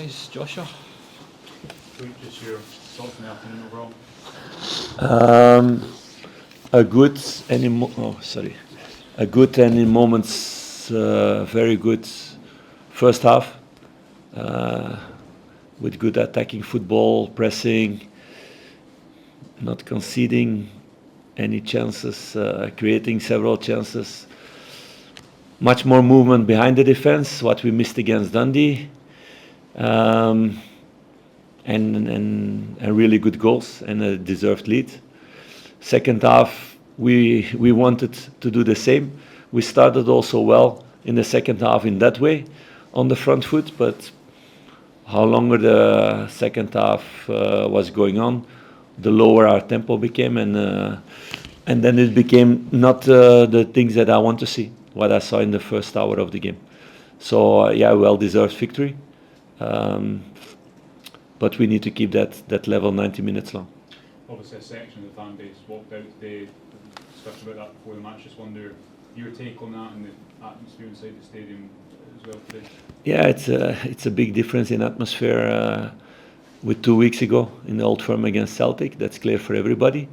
guys. Joshua? Just your thoughts on the afternoon overall? A good and in moments very good first half with good attacking football, pressing, not conceding any chances, creating several chances. Much more movement behind the defense, what we missed against Dundee, and really good goals and a deserved lead. Second half, we wanted to do the same. We started also well in the second half in that way, on the front foot, but how longer the second half was going on, the lower our tempo became, and then it became not the things that I want to see, what I saw in the first hour of the game. So well-deserved victory, but we need to keep that level 90 minutes long. Obviously a section of the fan base walked out today, discussed about that before the match. Just wonder your take on that and the atmosphere inside the stadium as well today. Yeah, it's a big difference in atmosphere with 2 weeks ago in the Old Firm against Celtic. That's clear for everybody.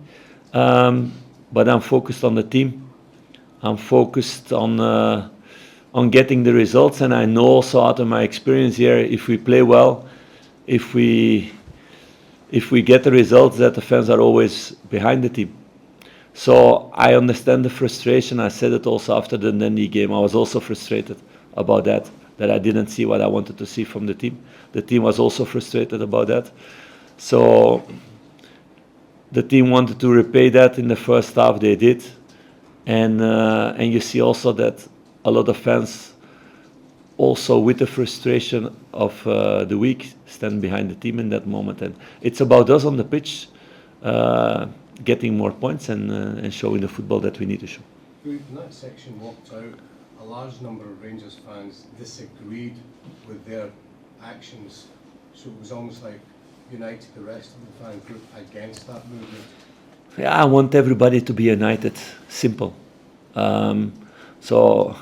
But I'm focused on the team. I'm focused on getting the results, and I know also out of my experience here, if we play well, if we get the results, that the fans are always behind the team. So I understand the frustration. I said it also after the Dundee game. I was also frustrated about that I didn't see what I wanted to see from the team. The team was also frustrated about that. So the team wanted to repay that in the first half. They did, and you see also that a lot of fans, also with the frustration of the week, stand behind the team in that moment. And it's about us on the pitch, getting more points and showing the football that we need to show. In that section walked out, a large number of Rangers fans disagreed with their actions, so it was almost like united the rest of the fan group against that movement. Yeah, I want everybody to be united, simple. So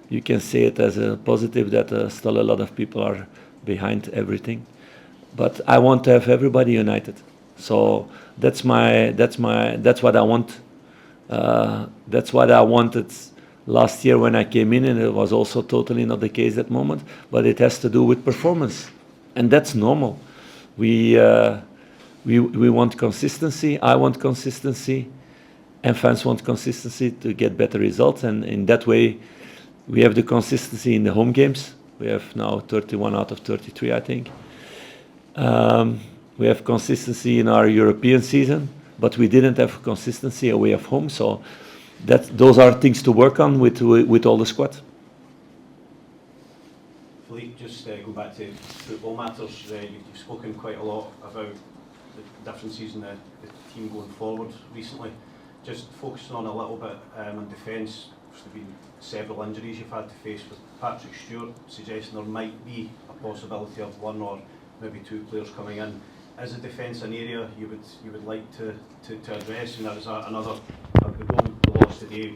you can say it as a positive that still a lot of people are behind everything, but I want to have everybody united. So that's what I want. That's what I wanted last year when I came in, and it was also totally not the case at the moment. But it has to do with performance, and that's normal. We want consistency. I want consistency, and fans want consistency to get better results. And in that way, we have the consistency in the home games. We have now 31 out of 33, I think. We have consistency in our European season, but we didn't have consistency away from home. So those are things to work on with all the squad. Philippe, just go back to football matters. You've spoken quite a lot about the differences in the team going forward recently. Just focusing on a little bit on defence. There's been several injuries you've had to face with Patrick Stewart, suggesting there might be a possibility of one or maybe two players coming in. Is the defence an area you would like to address? And that was another the goal the loss today.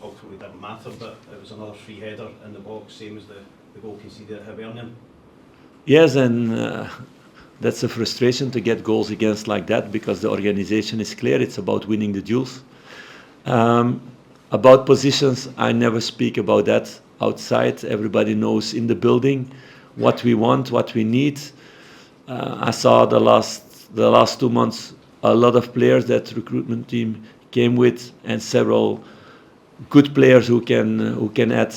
Ultimately didn't matter, but it was another free header in the box, same as the goal conceded at Aberdeen. Yes, and that's a frustration to get goals against like that, because the organisation is clear. It's about winning the duels. About positions, I never speak about that outside. Everybody knows in the building what we want, what we need. I saw the last 2 months a lot of players that recruitment team came with, and several good players who can add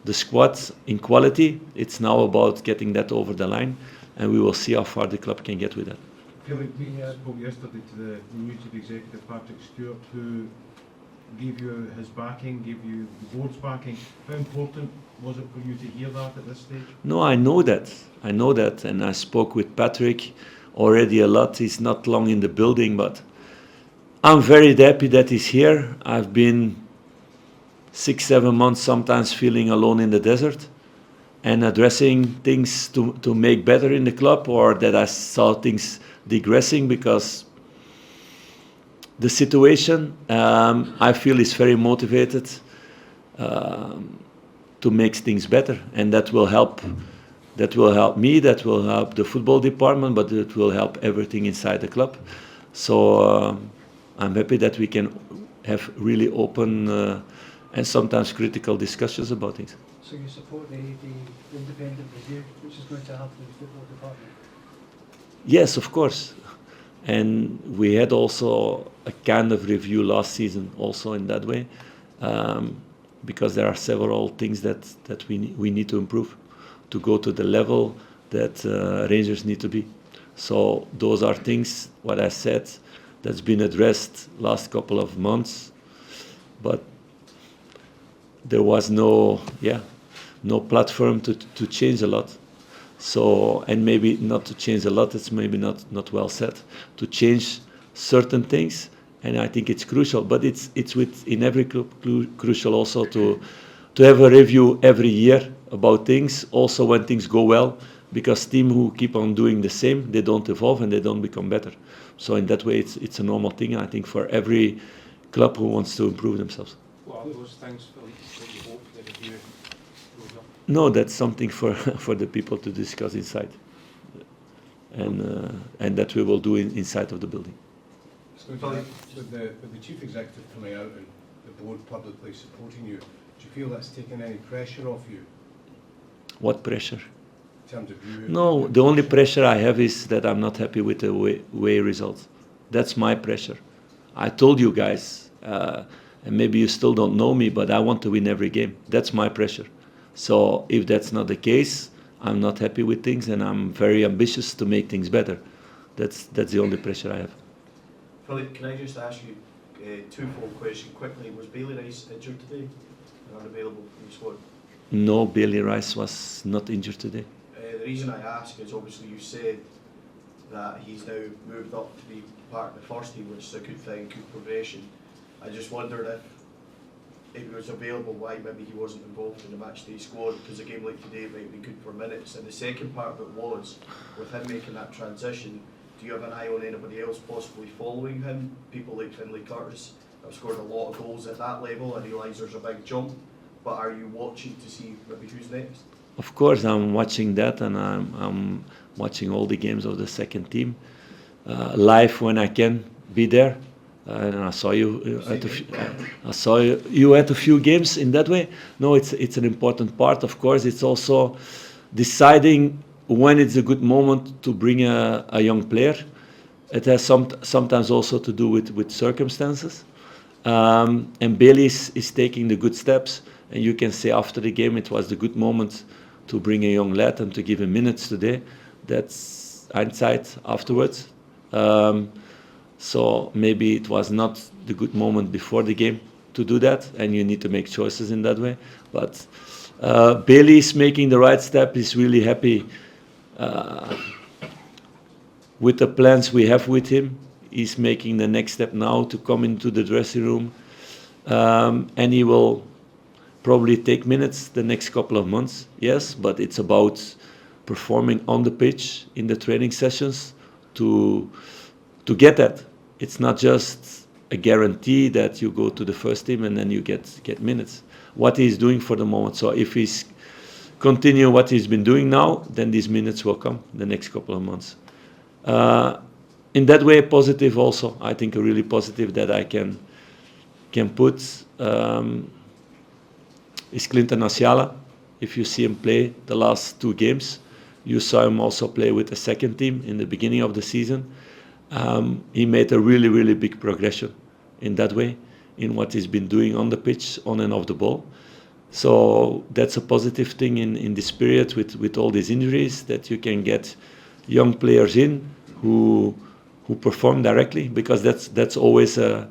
the squad in quality. It's now about getting that over the line, and we will see how far the club can get with that. Philippe, we spoke yesterday to the new chief executive, Patrick Stewart, who gave you his backing, gave you the board's backing. How important was it for you to hear that at this stage? No, I know that, and I spoke with Patrick already a lot. He's not long in the building, but I'm very happy that he's here. I've been 6-7 months sometimes feeling alone in the desert and addressing things to make better in the club, or that I saw things digressing, because the situation, I feel, is very motivated to make things better, and that will help That will help me, that will help the football department, but it will help everything inside the club. So I'm happy that we can have really open and sometimes critical discussions about things. So you support the independent review, which is going to happen in the football department? Yes, of course. And we had also a kind of review last season also in that way, because there are several things that we need to improve to go to the level that Rangers need to be. So those are things, what I said, that's been addressed last couple of months, but there was no platform to change a lot. So, and maybe not to change a lot, it's maybe not well said, to change certain things, and I think it's crucial, but it's in every club crucial also to have a review every year about things, also when things go well, because teams who keep on doing the same, they don't evolve and they don't become better. So in that way, it's a normal thing, I think, for every club who wants to improve themselves. What are those things, Philippe, that you hope the review goes up? No, that's something for the people to discuss inside, and that we will do inside of the building. So with the chief executive coming out and the board publicly supporting you, do you feel that's taken any pressure off you What pressure? in terms of you? No, the only pressure I have is that I'm not happy with the way results. That's my pressure. I told you guys, and maybe you still don't know me, but I want to win every game. That's my pressure. So if that's not the case, I'm not happy with things, and I'm very ambitious to make things better. That's the only pressure I have. Philippe, can I just ask you a twofold question quickly? Was Bailey Rice injured today and unavailable from the squad? No, Bailey Rice was not injured today. The reason I ask is obviously you said that he's now moved up to be part of the first team, which is a good thing, good progression. I just wondered if he was available, why maybe he wasn't involved in the matchday squad, because a game like today might be good for minutes. And the second part of it was, with him making that transition, do you have an eye on anybody else possibly following him? People like Finlay Curtis have scored a lot of goals at that level. I realise there's a big jump, but are you watching to see maybe who's next? Of course, I'm watching that, and I'm watching all the games of the second team live when I can be there. And I saw you at you at a few games in that way. No, it's an important part. Of course, it's also deciding when it's a good moment to bring a young player. It has sometimes also to do with circumstances. And Bailey is taking the good steps. And you can say after the game it was the good moment to bring a young lad and to give him minutes today. That's hindsight afterwards. So maybe it was not the good moment before the game to do that, and you need to make choices in that way. But Bailey is making the right step. He's really happy with the plans we have with him. He's making the next step now to come into the dressing room, and he will probably take minutes the next couple of months, yes, but it's about performing on the pitch in the training sessions to get that. It's not just a guarantee that you go to the first team and then you get minutes. What he's doing for the moment. So if he's continue what he's been doing now, then these minutes will come the next couple of months. In that way, positive also. I think a really positive that I can put is Clinton Asiala. If you see him play the last two games, you saw him also play with the second team in the beginning of the season. He made a really, really big progression in that way, in what he's been doing on the pitch, on and off the ball. So that's a positive thing in this period with all these injuries, that you can get young players in who perform directly, because that's always a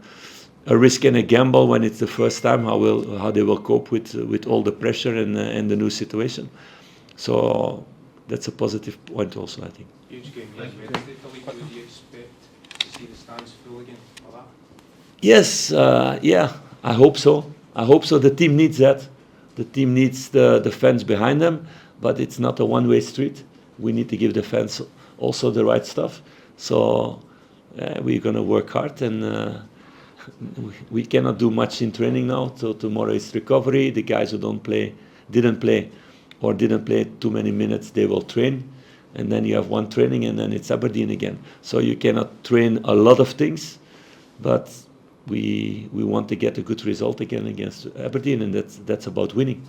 risk and a gamble when it's the first time, how they will cope with all the pressure and the new situation. So that's a positive point also, I think. Huge game Wednesday, Philippe. Would you expect to see the stands full again for that? Yes, yeah, I hope so. I hope so. The team needs that. The team needs the fans behind them, but it's not a one-way street. We need to give the fans also the right stuff. So we're going to work hard, and we cannot do much in training now. So tomorrow is recovery. The guys who didn't play, or didn't play too many minutes, they will train, and then you have one training, and then it's Aberdeen again. So you cannot train a lot of things, but we want to get a good result again against Aberdeen, and that's about winning,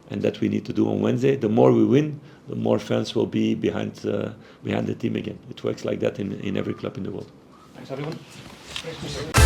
and that we need to do on Wednesday. The more we win, the more fans will be behind the team again. It works like that in every club in the world. Thanks everyone.